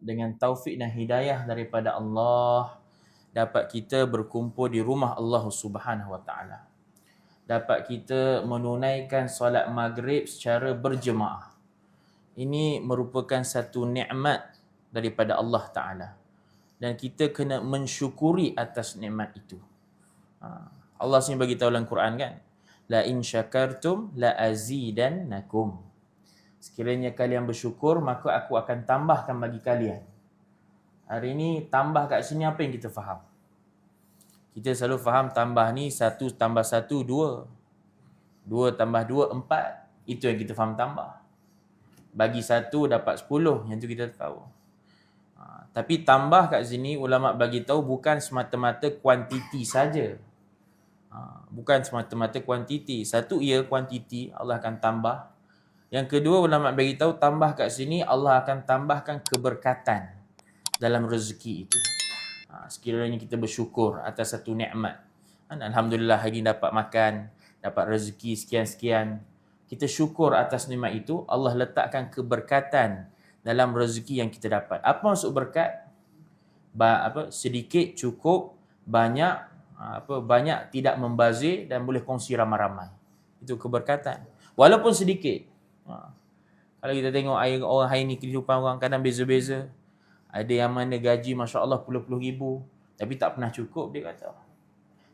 dengan taufik dan hidayah daripada Allah, dapat kita berkumpul di rumah Allah Subhanahu Wa Taala. Dapat kita menunaikan solat maghrib secara berjemaah. Ini merupakan satu nikmat daripada Allah Taala. Dan kita kena mensyukuri atas nikmat itu. Allah sendiri bagi tahu dalam Quran kan, la in syakartum la azidannakum. Sekiranya kalian bersyukur, maka aku akan tambahkan bagi kalian. Hari ini tambah kat sini apa yang kita faham? Kita selalu faham tambah ni 1 tambah 1 2. 2 tambah 2 4. Itu yang kita faham tambah. Bagi 1 dapat 10, yang tu kita tahu. Tapi tambah kat sini ulama bagi tahu bukan semata-mata kuantiti saja. Bukan semata-mata kuantiti. Satu ia kuantiti, Allah akan tambah. Yang kedua, ulama bagi tahu tambah kat sini Allah akan tambahkan keberkatan dalam rezeki itu. Sekiranya kita bersyukur atas satu nikmat. Alhamdulillah hari ini dapat makan, dapat rezeki sekian-sekian. Kita syukur atas nikmat itu, Allah letakkan keberkatan dalam rezeki yang kita dapat. Apa maksud berkat? Sedikit, cukup, banyak, banyak tidak membazir dan boleh kongsi ramai-ramai. Itu keberkatan. Walaupun sedikit. Kalau kita tengok orang hari ni, kehidupan orang kadang beza-beza. Ada yang mana gaji Masya Allah puluh-puluh ribu, tapi tak pernah cukup dia kata.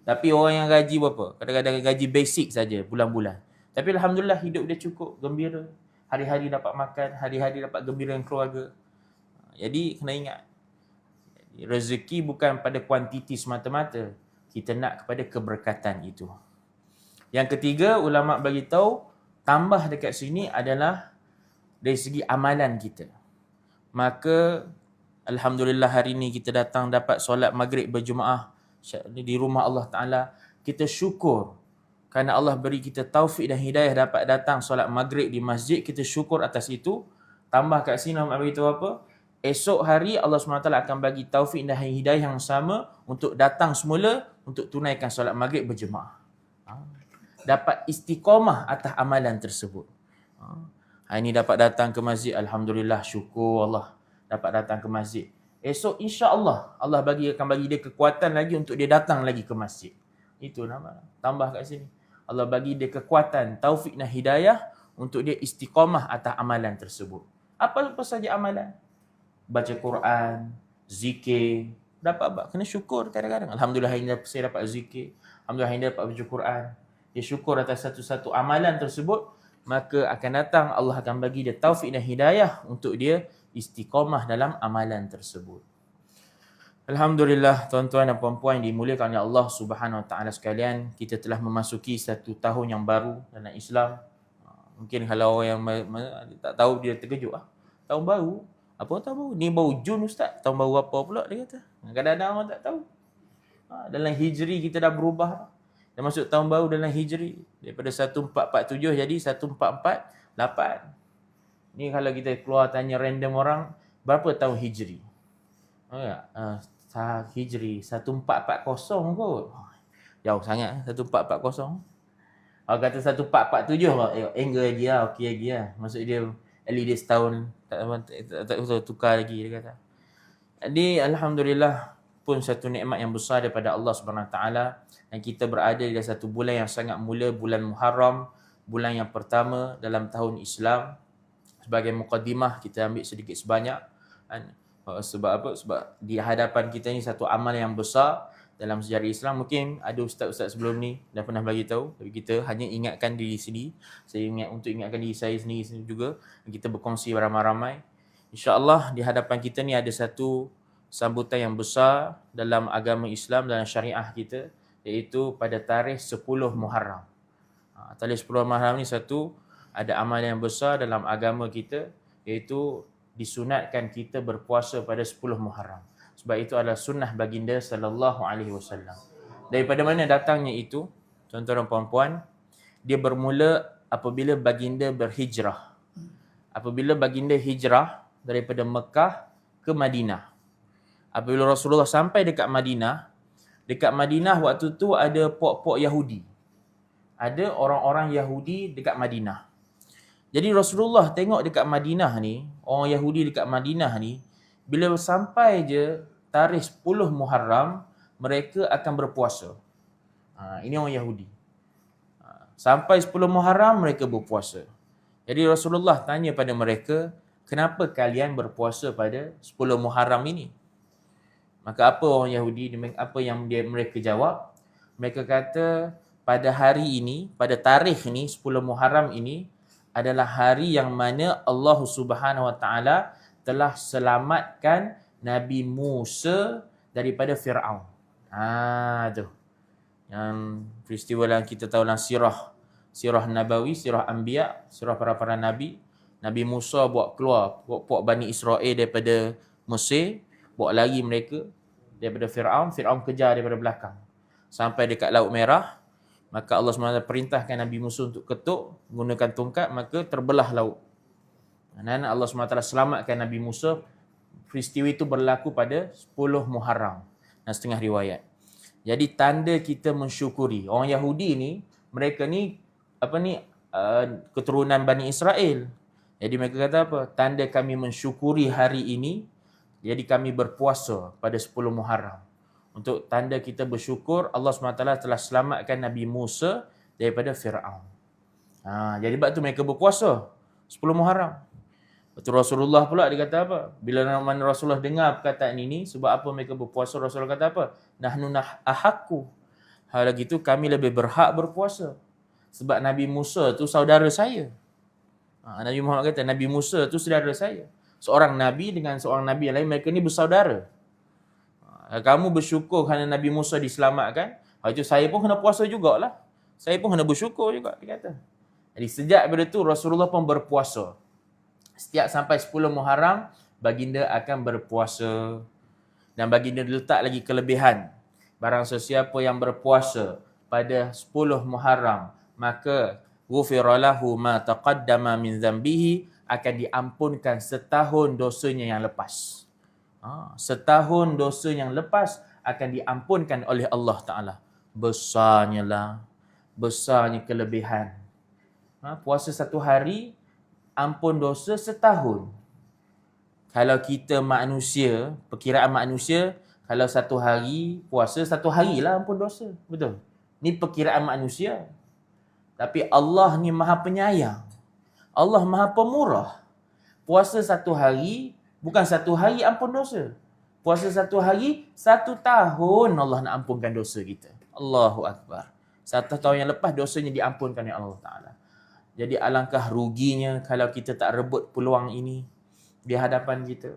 Tapi orang yang gaji berapa? Kadang-kadang gaji basic saja bulan-bulan. Tapi Alhamdulillah hidup dia cukup, gembira. Hari-hari dapat makan, hari-hari dapat gembira dengan keluarga. Jadi kena ingat, rezeki bukan pada kuantiti semata-mata. Kita nak kepada keberkatan itu. Yang ketiga, ulama bagi tahu tambah dekat sini adalah dari segi amalan kita. Maka Alhamdulillah hari ini kita datang dapat solat maghrib berjemaah di rumah Allah Ta'ala. Kita syukur kerana Allah beri kita taufik dan hidayah dapat datang solat maghrib di masjid. Kita syukur atas itu. Tambah kat sini ulama beritahu apa? Esok hari Allah SWT akan bagi taufik dan hidayah yang sama untuk datang semula untuk tunaikan solat maghrib berjemaah. Dapat istiqamah atas amalan tersebut. Hari ini dapat datang ke masjid, Alhamdulillah, syukur Allah dapat datang ke masjid. Esok insya-Allah Allah akan bagi dia kekuatan lagi untuk dia datang lagi ke masjid. Itu nama. Tambah kat sini. Allah bagi dia kekuatan, taufik dan hidayah untuk dia istiqamah atas amalan tersebut. Apa saja amalan? Baca Quran, zikir, dapat kena syukur kadang-kadang. Alhamdulillah hari ini saya dapat zikir. Alhamdulillah hari ini dapat baca Quran. Dia syukur atas satu-satu amalan tersebut, maka akan datang Allah akan bagi dia taufik dan hidayah untuk dia istiqamah dalam amalan tersebut. Alhamdulillah, tuan-tuan dan puan-puan yang dimuliakan oleh Allah Subhanahu Wa Taala sekalian, kita telah memasuki satu tahun yang baru dalam Islam. Mungkin kalau orang yang tak tahu dia terkejut, tahun baru? Apa tahun baru? Ni baru Jun Ustaz. Tahun baru apa pula dia kata? Kadang-kadang orang tak tahu. Dalam Hijri kita dah berubah. Dah masuk tahun baru dalam Hijri. Daripada 1447 jadi 1448. Ni kalau kita keluar tanya random orang, berapa tahun Hijri? Hijri 1440 kot. Jauh sangat 1440. Kalau kata 1447, angle lagi lah, okey lagi lah. Maksud dia at least dia setahun tak tukar lagi dia kata. Jadi Alhamdulillah pun satu nikmat yang besar daripada Allah Subhanahu Wa Taala, dan kita berada di satu bulan yang sangat mulia, bulan Muharram, bulan yang pertama dalam tahun Islam. Sebagai mukadimah kita ambil sedikit sebanyak. Sebab apa? Sebab di hadapan kita ni satu amal yang besar dalam sejarah Islam. Mungkin ada ustaz-ustaz sebelum ni dah pernah bagi tahu, tapi kita hanya ingatkan diri sendiri. Saya ingatkan diri saya sendiri juga. Kita berkongsi ramai-ramai. InsyaAllah di hadapan kita ni ada satu sambutan yang besar dalam agama Islam, dalam syariah kita, iaitu pada tarikh 10 Muharram. Tarikh 10 Muharram ni ada amal yang besar dalam agama kita, iaitu disunatkan kita berpuasa pada 10 Muharram. Sebab itu adalah sunnah baginda sallallahu alaihi wasallam. Daripada mana datangnya itu? Tuan-tuan dan puan-puan, dia bermula apabila baginda berhijrah. Apabila baginda hijrah daripada Mekah ke Madinah. Apabila Rasulullah sampai dekat Madinah waktu tu ada puak-puak Yahudi. Ada orang-orang Yahudi dekat Madinah. Jadi Rasulullah tengok dekat Madinah ni, orang Yahudi dekat Madinah ni, bila sampai je tarikh 10 Muharram, mereka akan berpuasa. Ini orang Yahudi. Sampai 10 Muharram mereka berpuasa. Jadi Rasulullah tanya pada mereka, kenapa kalian berpuasa pada 10 Muharram ini? Maka apa orang Yahudi, apa yang mereka jawab? Mereka kata, pada hari ini, pada tarikh ini, 10 Muharram ini, adalah hari yang mana Allah Subhanahu Wa Taala telah selamatkan Nabi Musa daripada Fir'aun. Tu. Yang peristiwa yang kita tahu dalam sirah Nabawi, sirah Anbiya, sirah para Nabi. Nabi Musa buat keluar puak Bani Israel daripada Mesir, buat lari mereka daripada Fir'aun. Fir'aun kejar daripada belakang. Sampai dekat Laut Merah, maka Allah SWT perintahkan Nabi Musa untuk ketuk, menggunakan tongkat, maka terbelah laut. Dan Allah SWT selamatkan Nabi Musa. Peristiwa itu berlaku pada 10 Muharram dan setengah riwayat. Jadi tanda kita mensyukuri. Orang Yahudi ni, mereka ni keturunan Bani Israel. Jadi mereka kata apa? Tanda kami mensyukuri hari ini, jadi kami berpuasa pada 10 Muharram. Untuk tanda kita bersyukur Allah SWT telah selamatkan Nabi Musa daripada Fir'aun. Jadi sebab tu mereka berpuasa 10 Muharram. Betul Rasulullah pula dia kata apa? Bila mana Rasulullah dengar perkataan ini, sebab apa mereka berpuasa, Rasulullah kata apa? Nahnu ahakku. Hal gitu kami lebih berhak berpuasa. Sebab Nabi Musa tu saudara saya. Nabi Muhammad kata Nabi Musa tu saudara saya. Seorang Nabi dengan seorang Nabi yang lain, mereka ni bersaudara. Kamu bersyukur kerana Nabi Musa diselamatkan, itu saya pun kena puasa jugalah. Saya pun kena bersyukur juga, dia kata. Jadi sejak daripada tu Rasulullah pun berpuasa. Setiap sampai 10 Muharram, baginda akan berpuasa. Dan baginda letak lagi kelebihan. Barang sesiapa yang berpuasa pada 10 Muharram, maka ghufira lahu ma taqaddama min dhanbihi, akan diampunkan setahun dosanya yang lepas. Setahun dosa yang lepas akan diampunkan oleh Allah Ta'ala. Besarnya kelebihan. Puasa satu hari, ampun dosa setahun. Kalau kita manusia, perkiraan manusia, kalau satu hari, puasa satu hari lah ampun dosa. Betul? Ni perkiraan manusia. Tapi Allah ni maha penyayang. Allah maha pemurah. Puasa satu hari, bukan satu hari ampun dosa. Puasa satu hari, 1 tahun Allah nak ampunkan dosa kita. Allahu Akbar. 1 tahun yang lepas dosanya diampunkan oleh Allah Ta'ala. Jadi alangkah ruginya kalau kita tak rebut peluang ini di hadapan kita.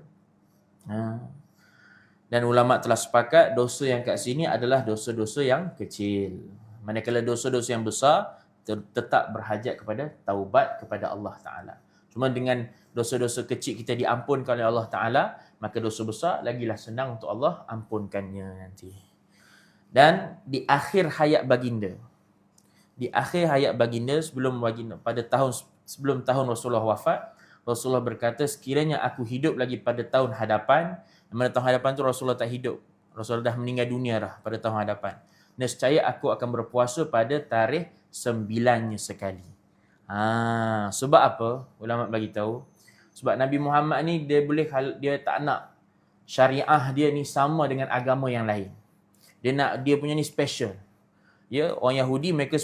Dan ulama telah sepakat dosa yang kat sini adalah dosa-dosa yang kecil. Manakala dosa-dosa yang besar tetap berhajat kepada taubat kepada Allah Ta'ala. Cuma dengan dosa-dosa kecil kita diampunkan oleh Allah Ta'ala, maka dosa besar lagilah senang untuk Allah ampunkannya nanti. Dan di akhir hayat baginda, sebelum tahun Rasulullah wafat, Rasulullah berkata, sekiranya aku hidup lagi pada tahun hadapan, mana tahun hadapan tu Rasulullah tak hidup, Rasulullah dah meninggal dunia dah pada tahun hadapan, nescaya aku akan berpuasa pada tarikh 9-nya sekali. Sebab apa? Ulama bagi tahu, sebab Nabi Muhammad ni dia tak nak syariah dia ni sama dengan agama yang lain. Dia punya ni special. Ya, orang Yahudi mereka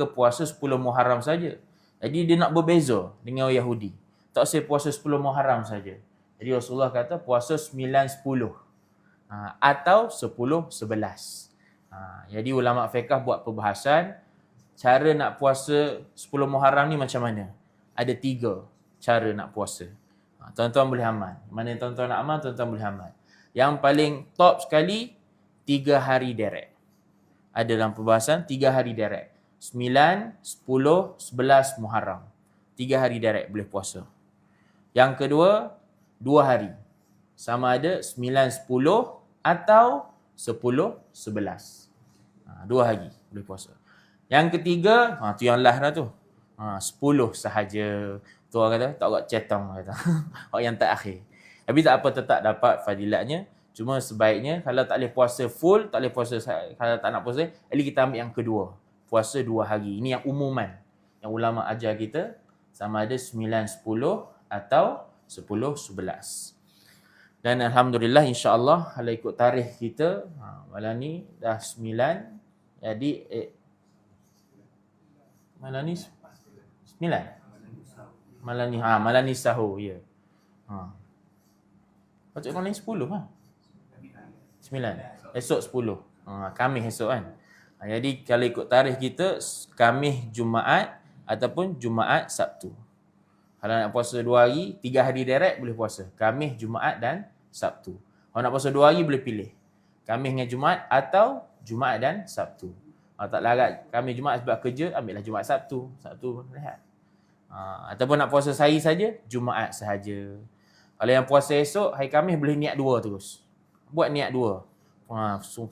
puasa 10 Muharram saja. Jadi dia nak berbeza dengan orang Yahudi. Tak usah puasa 10 Muharram saja. Jadi Rasulullah kata puasa 9-10. Atau 10-11. Jadi ulama fiqh buat perbahasan cara nak puasa 10 Muharram ni macam mana? Ada 3 cara nak puasa. Tuan-tuan boleh amal. Mana tuan-tuan nak amal, tuan-tuan boleh amal. Yang paling top sekali 3 hari direct. Ada dalam perbahasan 3 hari direct. 9, 10, 11 Muharram. 3 hari direct boleh puasa. Yang kedua, 2 hari. Sama ada 9, 10 atau 10, 11. 2 hari boleh puasa. Yang ketiga, tu yang last dah tu. 10 sahaja. Tu orang kata, tak buat cetong kata. Orang yang tak akhir. Tapi tak apa, tetap dapat fadilatnya. Cuma sebaiknya kalau tak boleh puasa full, tak boleh puasa, kalau tak nak puasa, at least kita ambil yang kedua. Puasa 2 hari. Ini yang umuman. Yang ulama ajar kita sama ada 9, 10 atau 10, 11. Dan alhamdulillah insya-Allah kalau ikut tarikh kita malam ni dah 9, jadi malam ni 9. Malam ni sahur ya. Patut malam ni 10 lah. 9. Esok 10. Khamis esok kan. Jadi kalau ikut tarikh kita Khamis Jumaat ataupun Jumaat Sabtu. Kalau nak puasa 2 hari, 3 hari direct boleh puasa. Khamis, Jumaat dan Sabtu. Kalau nak puasa 2 hari boleh pilih. Khamis dengan Jumaat atau Jumaat dan Sabtu. Kalau tak larat Khamis Jumaat sebab kerja, ambillah Jumaat Sabtu. Sabtu rehat. Ataupun nak puasa sehari saja, Jumaat sahaja. Kalau yang puasa esok, hari Khamis boleh niat 2 terus. Buat niat 2.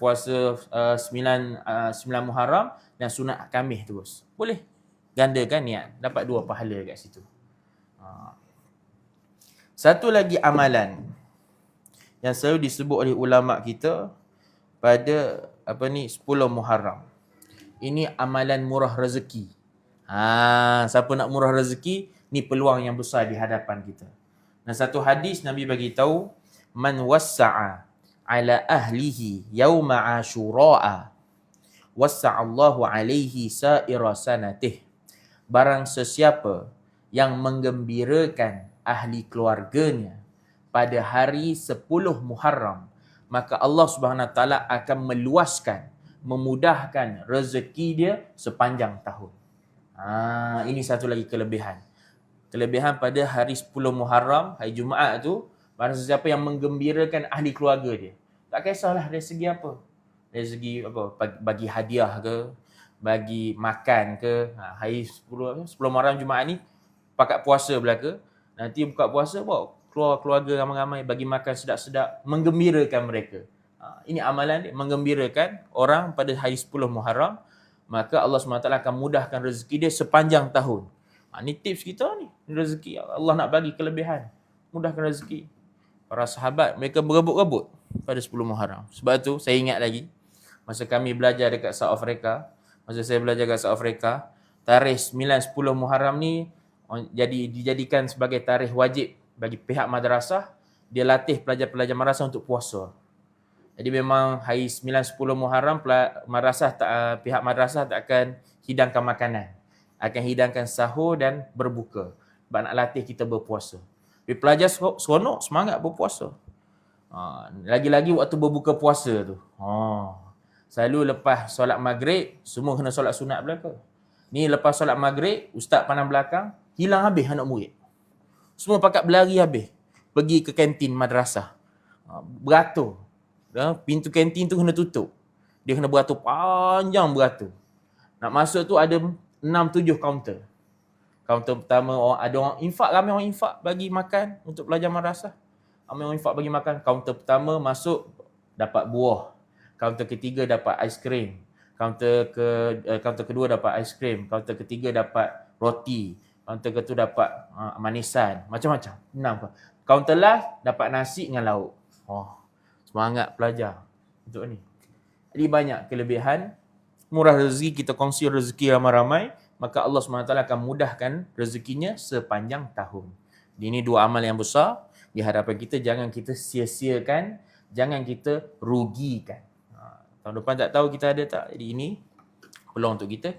Puasa 9 Muharram dan sunat Khamis terus. Boleh. Gandakan niat. Dapat 2 pahala kat situ. Satu lagi amalan yang selalu disebut oleh ulama kita pada 10 Muharram. Ini amalan murah rezeki. Siapa nak murah rezeki, ni peluang yang besar di hadapan kita. Dan satu hadis Nabi bagi tahu, man wassa'a ala ahlihi yauma asyura'a wassa'allahu alaihi sa'ira sanatih. Barang sesiapa yang menggembirakan ahli keluarganya pada hari 10 Muharram, maka Allah Subhanahu Wa Taala akan meluaskan, memudahkan rezeki dia sepanjang tahun. Ini satu lagi kelebihan. Kelebihan pada hari 10 Muharram, hari Jumaat tu, barang sesiapa yang menggembirakan ahli keluarga dia. Tak kisahlah dari segi apa. Dari segi apa, bagi hadiah ke, bagi makan ke. Hari 10 Muharram Jumaat ni pakat puasa belaka. Nanti buka puasa bawa keluar keluarga ramai-ramai, bagi makan sedap-sedap, menggembirakan mereka. Ini amalan dia, menggembirakan orang pada hari 10 Muharram, maka Allah SWT akan mudahkan rezeki dia sepanjang tahun. Ini tips kita ni. Rezeki Allah nak bagi kelebihan. Mudahkan rezeki. Para sahabat mereka berebut-rebut pada 10 Muharram. Sebab tu saya ingat lagi masa kami belajar dekat South Africa, masa saya belajar dekat South Africa, tarikh 9-10 Muharram ni dijadikan sebagai tarikh wajib bagi pihak madrasah. Dia latih pelajar-pelajar madrasah untuk puasa. Jadi memang hari 9-10 Muharram pihak madrasah tak akan hidangkan makanan. Akan hidangkan sahur dan berbuka. Sebab nak latih kita berpuasa. Tapi pelajar seronok, semangat berpuasa. Lagi-lagi waktu berbuka puasa tu. Selalu lepas solat maghrib, semua kena solat sunat belaka. Ni lepas solat maghrib, ustaz pandang belakang, hilang habis anak murid. Semua pakat berlari habis. Pergi ke kantin madrasah. Beratur. Pintu kantin tu kena tutup. Dia kena beratur panjang beratur. Nak masuk tu ada 6-7 kaunter. Kaunter pertama ada orang infak, ramai orang infak bagi makan untuk pelajar madrasah. Ramai orang infak bagi makan. Kaunter pertama masuk dapat buah. Kaunter ketiga dapat aiskrim. Kaunter kedua dapat aiskrim. Kaunter ketiga dapat roti. Kaunter kedua dapat manisan. Macam-macam. 6. Kaunter last dapat nasi dengan lauk. Semangat pelajar untuk ni. Jadi banyak kelebihan. Murah rezeki, kita kongsi rezeki ramai-ramai, maka Allah SWT akan mudahkan rezekinya sepanjang tahun. Ini 2 amal yang besar di hadapan kita. Jangan kita sia-siakan, jangan kita rugikan. Tahun depan tak tahu kita ada tak. Jadi ini peluang untuk kita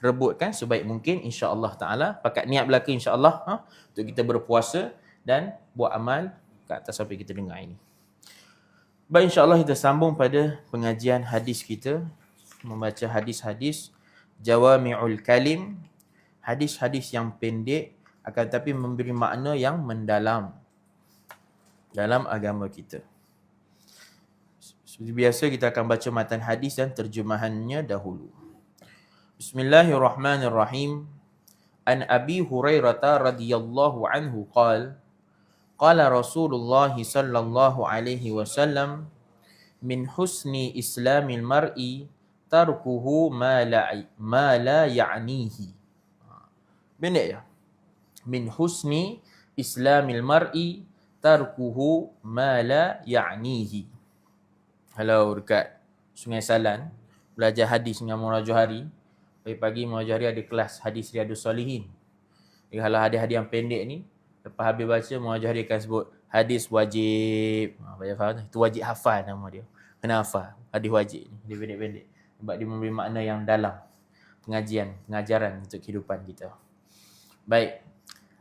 rebutkan sebaik mungkin, insya-Allah taala. Pakat niat belaka insya-Allah untuk kita berpuasa dan buat amal ke atas apa kita dengar ini. Baik, insya-Allah kita sambung pada pengajian hadis kita, membaca hadis-hadis Jawami'ul Kalim, hadis-hadis yang pendek akan tetapi memberi makna yang mendalam dalam agama kita. Seperti biasa kita akan baca matan hadis dan terjemahannya dahulu. Bismillahirrahmanirrahim. An Abi Hurairah radhiyallahu anhu qala Rasulullah sallallahu alaihi wasallam min husni islamil mar'i tarkuhu ma la ya'nihi. Benar ya? Min husni islamil mar'i tarkuhu ma la ya'nihi. Kalau dekat Sungai Salan, belajar hadis dengan Muara Johari, pagi-pagi Muara Johari ada kelas hadis Riyadus Salihin. Jadi kalau hadis-hadis yang pendek ni, lepas habis baca, Muara Johari akan sebut hadis wajib. Banyak faham. Itu wajib hafal nama dia. Kena hafal. Hadis wajib ni. Dia pendek-pendek. Sebab dia memberi makna yang dalam. Pengajaran untuk kehidupan kita. Baik.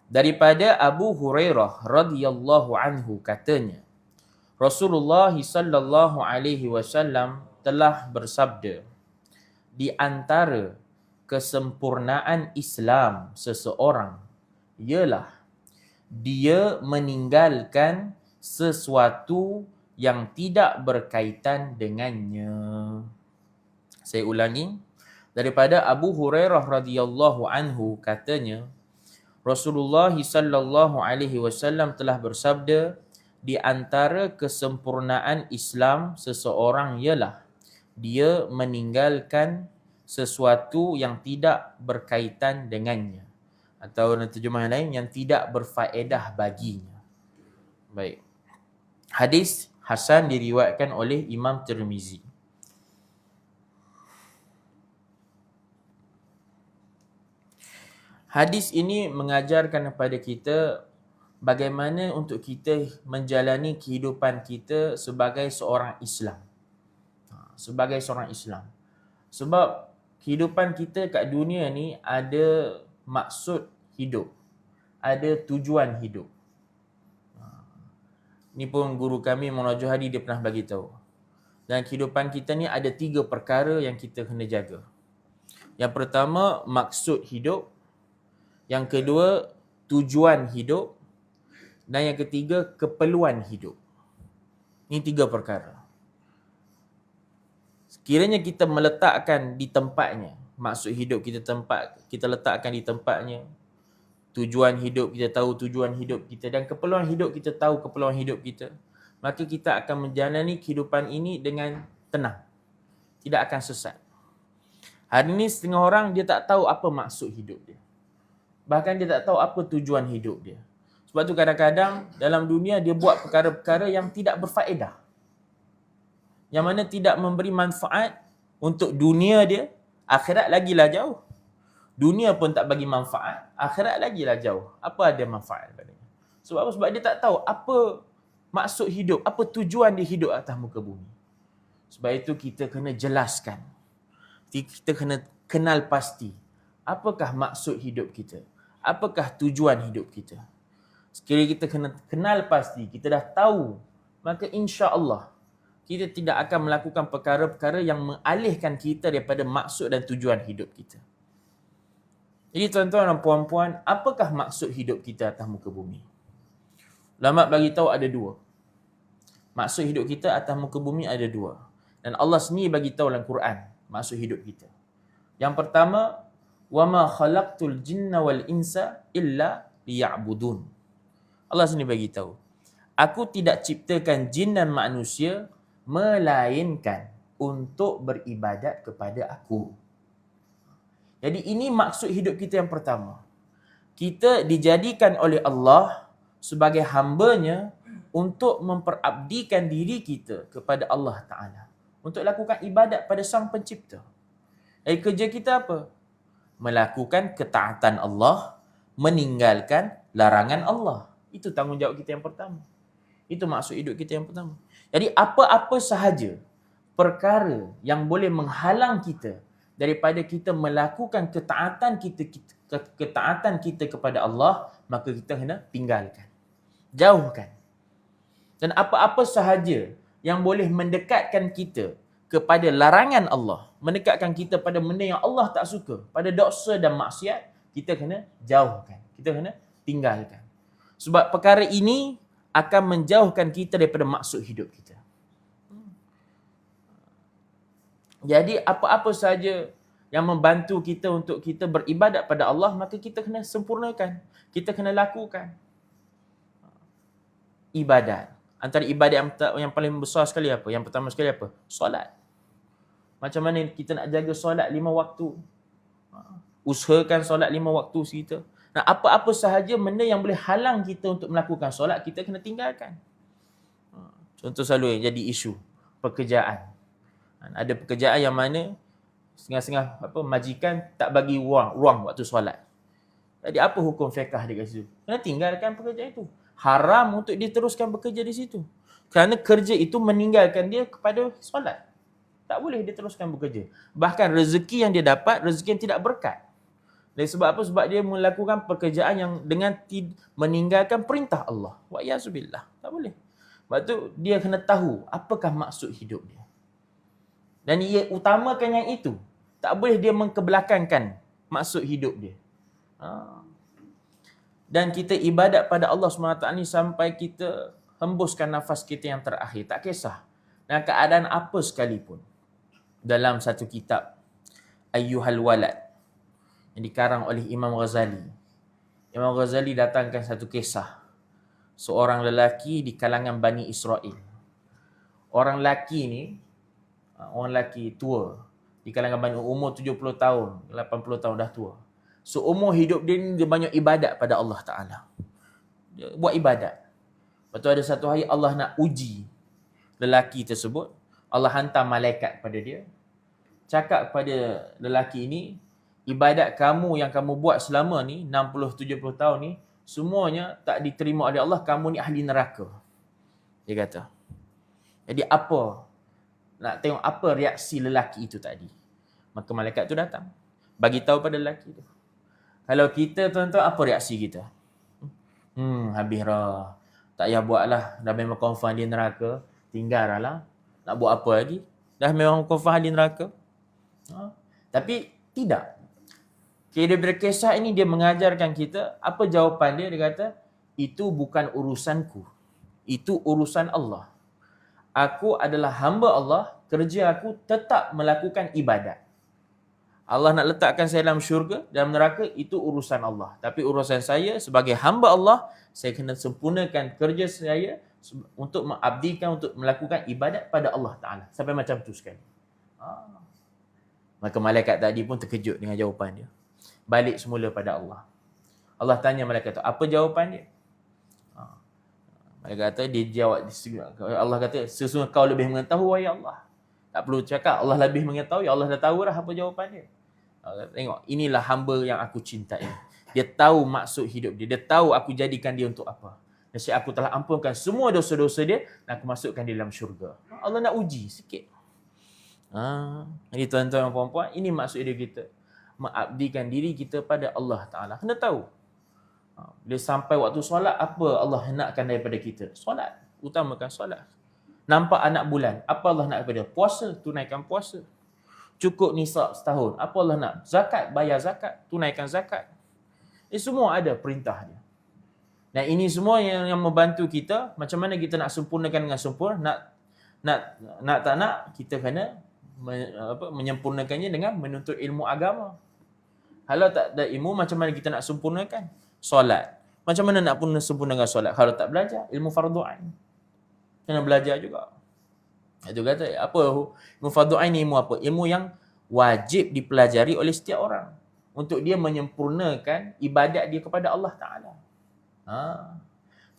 Daripada Abu Hurairah radhiyallahu anhu katanya, Rasulullah sallallahu alaihi wasallam telah bersabda, di antara kesempurnaan Islam seseorang ialah dia meninggalkan sesuatu yang tidak berkaitan dengannya. Saya ulangi. Daripada Abu Hurairah radhiyallahu anhu katanya, Rasulullah sallallahu alaihi wasallam telah bersabda, di antara kesempurnaan Islam seseorang ialah dia meninggalkan sesuatu yang tidak berkaitan dengannya. Atau terjemah lain, yang tidak berfaedah baginya. Baik. Hadis hasan diriwayatkan oleh Imam Tirmizi. Hadis ini mengajarkan kepada kita bagaimana untuk kita menjalani kehidupan kita sebagai seorang Islam. Sebagai seorang Islam. Sebab kehidupan kita kat dunia ni ada maksud hidup. Ada tujuan hidup. Ni pun guru kami Maulana Johadi dia pernah bagi tahu. Dan kehidupan kita ni ada 3 perkara yang kita kena jaga. Yang pertama, maksud hidup. Yang kedua, tujuan hidup. Dan yang ketiga, keperluan hidup. Ini 3 perkara. Sekiranya kita meletakkan di tempatnya, maksud hidup kita letakkan di tempatnya, tujuan hidup kita tahu tujuan hidup kita, dan keperluan hidup kita tahu keperluan hidup kita, maka kita akan menjalani kehidupan ini dengan tenang. Tidak akan sesat. Hari ini setengah orang dia tak tahu apa maksud hidup dia. Bahkan dia tak tahu apa tujuan hidup dia. Sebab tu kadang-kadang dalam dunia dia buat perkara-perkara yang tidak berfaedah. Yang mana tidak memberi manfaat untuk dunia dia, akhirat lagilah jauh. Dunia pun tak bagi manfaat, akhirat lagilah jauh. Apa ada manfaat padanya? Sebab apa? Sebab dia tak tahu apa maksud hidup, apa tujuan dia hidup atas muka bumi. Sebab itu kita kena jelaskan. Kita kena kenal pasti. Apakah maksud hidup kita? Apakah tujuan hidup kita? Sekiranya kita kena kenal pasti, kita dah tahu, maka insya-Allah kita tidak akan melakukan perkara-perkara yang mengalihkan kita daripada maksud dan tujuan hidup kita. Jadi tuan-tuan dan puan-puan, apakah maksud hidup kita atas muka bumi? Ulama bagi tahu ada 2. Maksud hidup kita atas muka bumi ada 2. Dan Allah sendiri bagi tahu dalam Quran maksud hidup kita. Yang pertama, وَمَا خَلَقْتُ الْجِنَّ وَالْإِنسَ إِلَّا لِيَعْبُدُونَ. Allah sendiri bagi tahu, aku tidak ciptakan jin dan manusia melainkan untuk beribadat kepada aku. Jadi ini maksud hidup kita yang pertama. Kita dijadikan oleh Allah sebagai hamba-Nya untuk memperabdikan diri kita kepada Allah Ta'ala. Untuk lakukan ibadat pada Sang Pencipta. Jadi kerja kita apa? Melakukan ketaatan Allah, meninggalkan larangan Allah. Itu tanggungjawab kita yang pertama. Itu maksud hidup kita yang pertama. Jadi apa-apa sahaja perkara yang boleh menghalang kita daripada kita melakukan ketaatan kita kepada Allah, maka kita kena tinggalkan. Jauhkan. Dan apa-apa sahaja yang boleh mendekatkan kita kepada larangan Allah, mendekatkan kita pada benda yang Allah tak suka, pada dosa dan maksiat, kita kena jauhkan. Kita kena tinggalkan. Sebab perkara ini akan menjauhkan kita daripada maksud hidup kita. Jadi apa-apa saja yang membantu kita untuk kita beribadat pada Allah, maka kita kena sempurnakan. Kita kena lakukan. Ibadat. Antara ibadat yang paling besar sekali apa? Yang pertama sekali apa? Solat. Macam mana kita nak jaga solat 5 waktu? Usahakan solat 5 waktu kita. Nah, apa-apa sahaja benda yang boleh halang kita untuk melakukan solat, kita kena tinggalkan. Contoh selalu yang jadi isu, pekerjaan. Ada pekerjaan yang mana setengah-setengah majikan tak bagi ruang waktu solat. Jadi apa hukum fiqh dia kat situ? Kena tinggalkan pekerjaan itu. haram untuk dia teruskan bekerja di situ. Kerana kerja itu meninggalkan dia kepada solat. Tak boleh dia teruskan bekerja. Bahkan rezeki yang dia dapat, rezeki yang tidak berkat. Dan sebab apa? Sebab dia melakukan pekerjaan yang dengan meninggalkan perintah Allah. Wa ya'zubillah. Tak boleh. Sebab tu dia kena tahu apakah maksud hidup dia. Dan ia utamakan yang itu. Tak boleh dia mengkebelakangkan maksud hidup dia. Dan kita ibadat pada Allah SWT ni sampai kita hembuskan nafas kita yang terakhir. Tak kisah. Dan keadaan apa sekalipun. Dalam satu kitab, Ayyuhal Walad, yang dikarang oleh Imam Ghazali. Imam Ghazali datangkan satu kisah. Seorang lelaki di kalangan Bani Israel. Orang lelaki ni, orang lelaki tua, di kalangan Bani, umur 70 tahun, 80 tahun dah tua. So umur hidup dia ni dia banyak ibadat pada Allah Ta'ala. Dia buat ibadat. Lepas tu ada satu hari Allah nak uji lelaki tersebut. Allah hantar malaikat pada dia. Cakap kepada lelaki ini, ibadat kamu yang kamu buat selama ni, 60-70 tahun ni, semuanya tak diterima oleh Allah, kamu ni ahli neraka. Dia kata. Jadi apa? Nak tengok apa reaksi lelaki itu tadi. Maka malaikat tu datang. Bagi tahu pada lelaki tu. Kalau kita tuan-tuan, apa reaksi kita? Habis dah. Tak payah buat lah. Dah memang confirm dia neraka. Tinggal lah. Nak buat apa lagi? Dah memang confirm dia neraka. Tapi tidak. Dia berkisah ini dia mengajarkan kita, apa jawapan dia? Dia kata, itu bukan urusanku. Itu urusan Allah. Aku adalah hamba Allah, kerja aku tetap melakukan ibadat. Allah nak letakkan saya dalam syurga, dalam neraka, itu urusan Allah. Tapi urusan saya sebagai hamba Allah, saya kena sempurnakan kerja saya untuk mengabdikan, untuk melakukan ibadat pada Allah Ta'ala. Sampai macam tu sekali. Maka malaikat tadi pun terkejut dengan jawapan dia. Balik semula pada Allah. Allah tanya malaikat tu, apa jawapan dia? Malaikat kata, dia jawab, Allah kata, sesungguhnya kau lebih mengetahui, ya Allah. Tak perlu cakap, Allah lebih mengetahui, Allah dah tahu dah apa jawapan dia. Tengok, inilah hamba yang aku cintai. Dia tahu maksud hidup dia. Dia tahu aku jadikan dia untuk apa. Nasib aku telah ampunkan semua dosa-dosa dia dan aku masukkan dia dalam syurga. Allah nak uji sikit. Jadi tuan-tuan dan puan-puan, ini maksud hidup kita. Mengabdikan diri kita pada Allah Ta'ala. Kena tahu. Bila sampai waktu solat, apa Allah nakkan daripada kita? Solat. Utamakan solat. Nampak anak bulan, apa Allah nak daripada? Puasa, tunaikan puasa. Cukup nisab setahun, apa Allah nak? Zakat, bayar zakat, tunaikan zakat. Ini semua ada perintah dia. Dan ini semua yang membantu kita, macam mana kita nak sempurnakan dengan sempurna, nak tak nak, kita kena menyempurnakannya dengan menuntut ilmu agama. Kalau tak ada ilmu, macam mana kita nak sempurnakan? Solat. Macam mana nak sempurnakan solat? Kalau tak belajar, ilmu fardu ain. Kena belajar juga. Itu kata, apa ilmu fardu ain ni? Ilmu apa? Ilmu yang wajib dipelajari oleh setiap orang. Untuk dia menyempurnakan ibadat dia kepada Allah Ta'ala.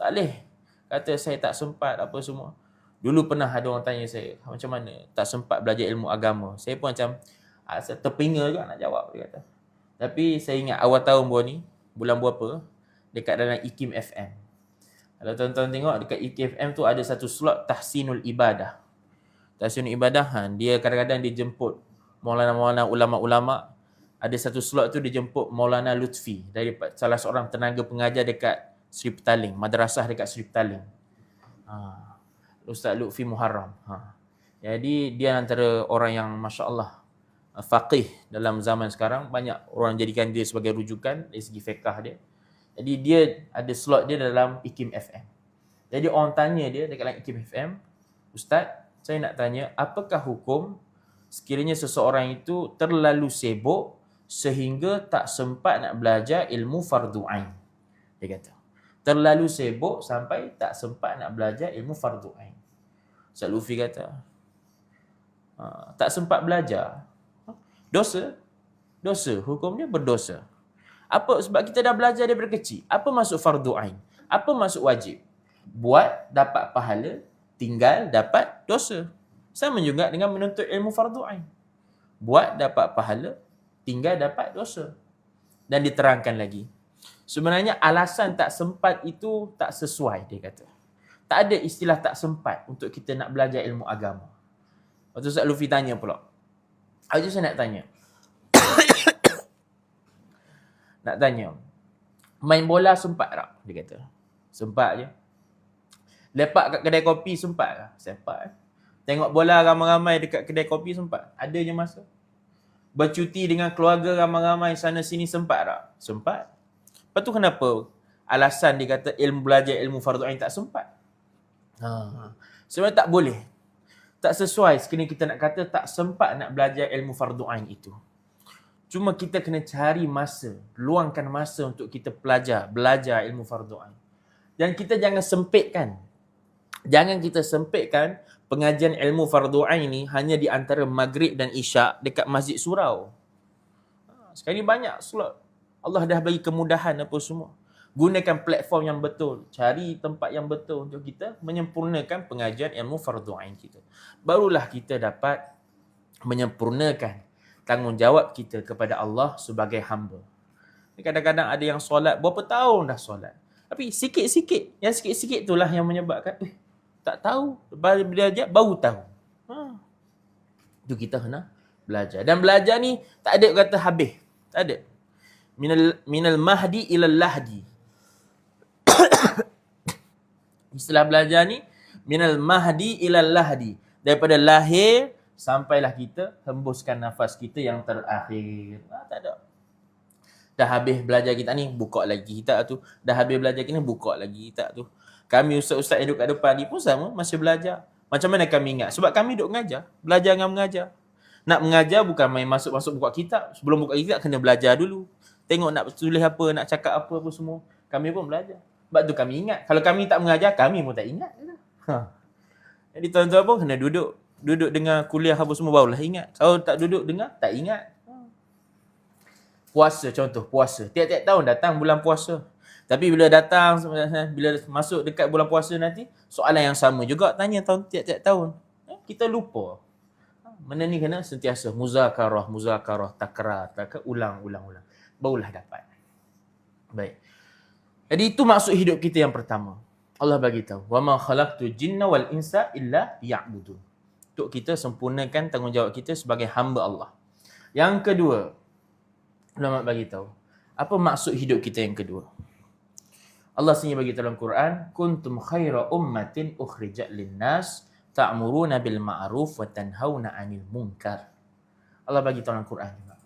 Tak boleh. Kata saya tak sempat apa semua. Dulu pernah ada orang tanya saya, macam mana tak sempat belajar ilmu agama. Saya pun macam, terpinga juga nak jawab. Dia kata. Tapi saya ingat awal tahun bulan berapa, dekat dalam IKIM FM. Kalau tuan-tuan tengok, dekat IKIM FM tu ada satu slot Tahsinul Ibadah. Tahsinul Ibadah, dia kadang-kadang dia jemput Maulana ulama-ulama. Ada satu slot tu dia jemput Maulana Lutfi, dari salah seorang tenaga pengajar dekat Sri Petaling, madrasah dekat Sri Petaling. Ustaz Lutfi Muharram. Jadi dia antara orang yang Masya Allah faqih dalam zaman sekarang. Banyak orang jadikan dia sebagai rujukan dari segi fiqah dia. Jadi dia ada slot dia dalam IKIM FM. Jadi orang tanya dia dekat dalam IKIM FM, Ustaz, saya nak tanya, apakah hukum sekiranya seseorang itu terlalu sibuk sehingga tak sempat nak belajar ilmu fardu ain? Dia kata, terlalu sibuk sampai tak sempat nak belajar ilmu fardu ain. Ustaz Lutfi kata, tak sempat belajar. Dosa, hukumnya berdosa. Apa? Sebab kita dah belajar daripada kecil. Apa maksud fardu ain? Apa maksud wajib? Buat dapat pahala, tinggal dapat dosa. Sama juga dengan menuntut ilmu fardu ain. Buat dapat pahala, tinggal dapat dosa. Dan diterangkan lagi, Sebenarnya alasan tak sempat itu tak sesuai, dia kata. Tak ada istilah tak sempat untuk kita nak belajar ilmu agama. Lepas tu Ustaz Lufi tanya pula. Lepas tu saya nak tanya. Main bola sempat tak? Dia kata. Sempat je. Lepak kat kedai kopi sempat tak? Sempat. Tengok bola ramai-ramai dekat kedai kopi sempat. Ada je masa. Bercuti dengan keluarga ramai-ramai sana sini sempat tak? Sempat. Lepas tu kenapa alasan dia kata belajar ilmu fardu ain tak sempat? Sebenarnya tak boleh. Tak sesuai sekiranya kita nak kata tak sempat nak belajar ilmu fardu ain itu. Cuma kita kena cari masa, luangkan masa untuk kita belajar ilmu fardu ain. Dan kita jangan sempitkan. Jangan kita sempitkan pengajian ilmu fardu ain ni hanya di antara maghrib dan isyak dekat Masjid Surau. Sekali banyak slot. Allah dah bagi kemudahan apa semua. Gunakan platform yang betul. Cari tempat yang betul untuk kita menyempurnakan pengajian ilmu fardu ain kita. Barulah kita dapat menyempurnakan tanggungjawab kita kepada Allah sebagai hamba. Kadang-kadang ada yang solat, berapa tahun dah solat. Tapi sikit-sikit. Yang sikit-sikit itulah yang menyebabkan, tak tahu. Belajar, baru tahu. Itu kita kena belajar. Dan belajar ni, tak ada kata habis. Tak ada. Minal mahdi ilal lahdi. Istilah belajar ni, minal mahdi ilal lahdi. Daripada lahir, sampailah kita hembuskan nafas kita yang terakhir. Tak ada. Dah habis belajar kita ni, buka lagi kitab tu. Dah habis belajar kita ni, buka lagi kitab tu. Kami ustaz-ustaz yang duduk kat depan ni pun sama, masih belajar. Macam mana kami ingat? Sebab kami duduk mengajar. Belajar dengan mengajar. Nak mengajar bukan main masuk-masuk buka kitab. Sebelum buka kitab, kena belajar dulu. Tengok nak tulis apa, nak cakap apa semua. Kami pun belajar. Sebab tu kami ingat. Kalau kami tak mengajar, kami pun tak ingat. Jadi tuan-tuan pun kena duduk dengar kuliah apa semua barulah ingat. Kalau tak duduk dengar, tak ingat. Puasa contoh, puasa. Tiap-tiap tahun datang bulan puasa. Tapi bila masuk dekat bulan puasa nanti, soalan yang sama juga tanya tiap-tiap tahun. Kita lupa. Benda ni kena sentiasa muzakarah, takrar, ulang. Barulah dapat. Baik. Jadi itu maksud hidup kita yang pertama. Allah bagi tahu, "Wa ma khalaqtu jinna wal insa illa liya'budun." Untuk kita sempurnakan tanggungjawab kita sebagai hamba Allah. Yang kedua, ulama bagi tahu, apa maksud hidup kita yang kedua? Allah sendiri bagi dalam Quran, "Kuntum khaira ummatin ukhrijat lin-nas ta'muruna bil ma'ruf wa tanhauna 'anil munkar." Allah bagi tahu dalam Quran juga.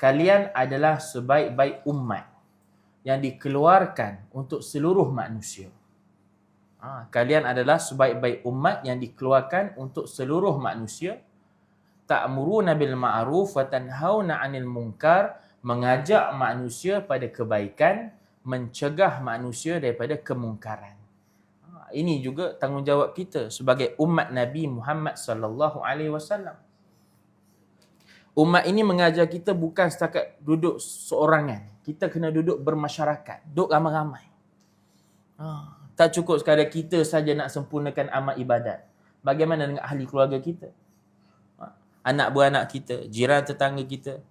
Kalian adalah sebaik-baik umat yang dikeluarkan untuk seluruh manusia. Kalian adalah sebaik-baik umat yang dikeluarkan untuk seluruh manusia. Ta'muruna bil ma'ruf wa tanhauna 'anil munkar, mengajak manusia pada kebaikan, mencegah manusia daripada kemungkaran. Ini juga tanggungjawab kita sebagai umat Nabi Muhammad sallallahu alaihi wasallam. Umat ini mengajar kita bukan setakat duduk seorangan. Kita kena duduk bermasyarakat, duduk ramai-ramai. Tak cukup sekadar kita saja nak sempurnakan amal ibadat. Bagaimana dengan ahli keluarga kita? Anak beranak kita, jiran tetangga kita.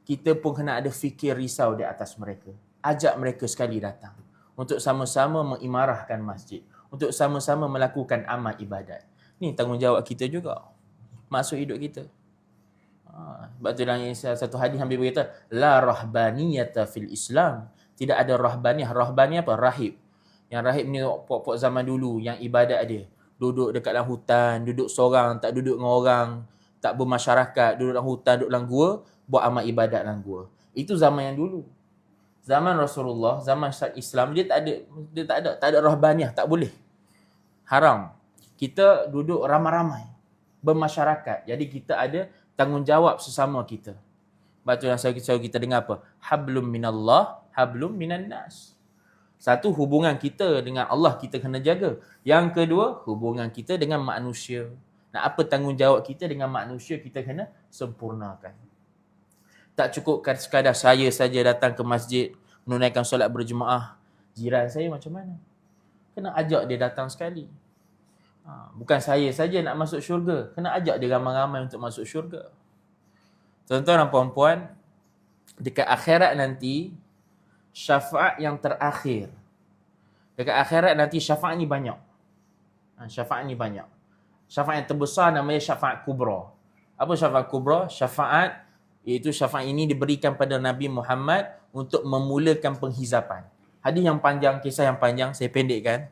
Kita pun kena ada fikir risau di atas mereka. Ajak mereka sekali datang. Untuk sama-sama mengimarahkan masjid. Untuk sama-sama melakukan amal ibadat. Ni tanggungjawab kita juga. Maksud hidup kita. Sebab tu dalam satu hadis Nabi berkata, "La rahbaniyata fil Islam." Tidak ada rahbaniyah. Rahbaniyah apa? Rahib. Yang rahib ni pok-pok zaman dulu yang ibadat dia. Duduk dekat dalam hutan, duduk seorang, tak duduk dengan orang, tak bermasyarakat, duduk dalam hutan, duduk dalam gua, buat amal ibadat dalam gua. Itu zaman yang dulu. Zaman Rasulullah, zaman Islam, dia tak ada rahbaniyah, tak boleh. Haram. Kita duduk ramai-ramai, bermasyarakat. Jadi kita ada tanggungjawab sesama kita. Baca yang kita dengar apa? Hablum minallah, hablum minan nas. Satu, hubungan kita dengan Allah kita kena jaga. Yang kedua, hubungan kita dengan manusia. Nah, apa tanggungjawab kita dengan manusia kita kena sempurnakan. Tak cukup sekadar saya saja datang ke masjid, menunaikan solat berjemaah. Jiran saya macam mana? Kena ajak dia datang sekali. Bukan saya saja nak masuk syurga. Kena ajak dia ramai-ramai untuk masuk syurga. Tuan-tuan dan puan-puan, dekat akhirat nanti, syafaat yang terakhir. Dekat akhirat nanti syafaat ni banyak. Syafaat ni banyak. Syafaat yang terbesar namanya syafaat kubra. Apa syafaat kubra? Syafaat, iaitu syafaat ini diberikan pada Nabi Muhammad untuk memulakan penghizapan. Hadis yang panjang, kisah yang panjang, saya pendekkan.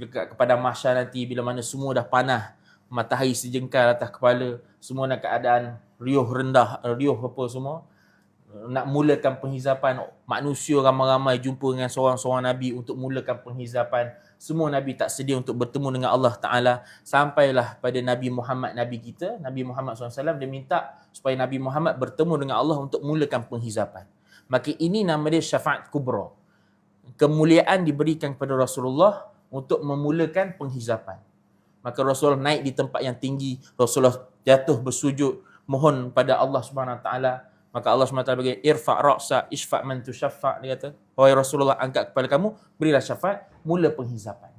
Kepada mahsyar nanti, bila mana semua dah panah, matahari sejengkal atas kepala, semua dalam keadaan riuh rendah, riuh apa semua, nak mulakan penghizapan, manusia ramai-ramai jumpa dengan seorang-seorang Nabi untuk mulakan penghizapan. Semua Nabi tak sedia untuk bertemu dengan Allah Ta'ala. Sampailah pada Nabi Muhammad, Nabi kita, Nabi Muhammad SAW, dia minta supaya Nabi Muhammad bertemu dengan Allah untuk mulakan penghizapan. Maka ini nama dia syafaat kubra. Kemuliaan diberikan kepada Rasulullah untuk memulakan penghizapan. Maka Rasulullah naik di tempat yang tinggi, Rasulullah jatuh bersujud, mohon pada Allah Subhanahu Wa Taala. Maka Allah SWT bagi, irfa' ra'sa isfa' man tusyaffa'. Dia kata, wahai Rasulullah, angkat kepala kamu, berilah syafaat, mula penghizapan.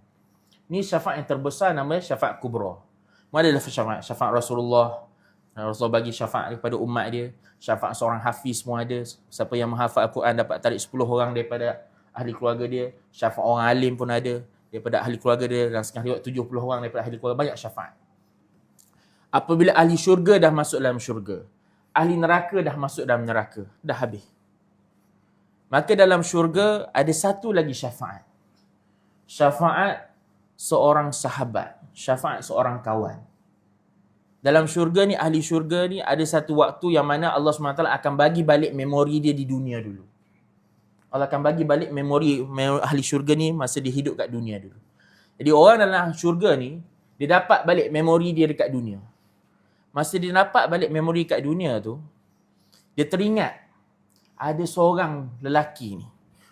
Ini syafaat yang terbesar namanya syafaat kubra. Mana adalah syafaat Rasulullah. Rasulullah bagi syafaat kepada umat dia. Syafaat seorang hafiz semua ada. Siapa yang menghafal Al-Quran dapat tarik 10 orang daripada ahli keluarga dia. Syafaat orang alim pun ada daripada ahli keluarga dia. Dalam setengah riwayat 70 orang daripada ahli keluarga. Banyak syafaat. Apabila ahli syurga dah masuk dalam syurga, ahli neraka dah masuk dalam neraka. Dah habis. Maka dalam syurga ada satu lagi syafaat. Syafaat seorang sahabat. Syafaat seorang kawan. Dalam syurga ni, ahli syurga ni ada satu waktu yang mana Allah SWT akan bagi balik memori dia di dunia dulu. Allah akan bagi balik memori ahli syurga ni masa dia hidup kat dunia dulu. Jadi orang dalam syurga ni, dia dapat balik memori dia dekat dunia. Masa dia dapat balik memori kat dunia tu, dia teringat ada seorang lelaki ni,